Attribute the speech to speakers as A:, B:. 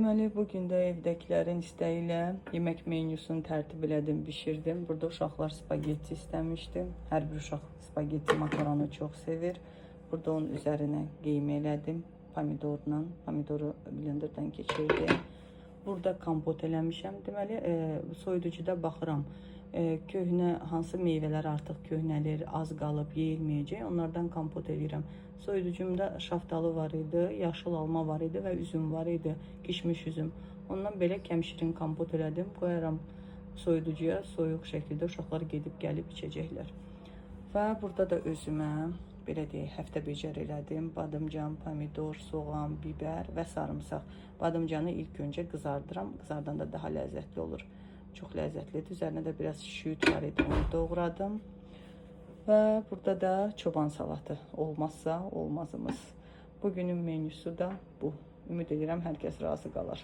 A: Deməli, bugün də evdəkilərin istəyi ilə yemək menyusunu tərtib elədim, bişirdim. Burada uşaqlar spagetti istəmişdim. Hər bir uşaq spagetti, makaronu çox sevir. Burada onun üzərinə qeymə elədim pomidorla. Pomidoru blenderdən keçirdim. Burada kompot eləmişəm. Deməli, soyuducuda baxıram. Köhnə hansı meyvələr artıq köhnəlir, az qalıb, yeyilməyəcək. Onlardan kompot edirəm. Soyuducumda şaftalı var idi, yaşıl alma var idi və üzüm var idi, kişmiş üzüm. Ondan belə kəmşirin kompot elədim, qoyaram soyuducuya, soyuq şəkildə uşaqlar gedib gəlib içəcəklər. Və burada da özümə belə deyək, həftə becər elədim. Badımcan, pomidor, soğan, biber və sarımsaq. Badımcanı ilk öncə qızardıram, qızardanda daha ləzzətli olur. Çox ləzzətlidir. Üzərinə də biraz şüyüt var idi, onu doğradım. Və burada da çoban salatı, olmazsa olmazımız. Bugünün menüsü də bu. Ümid edirəm hər kəs razı qalar.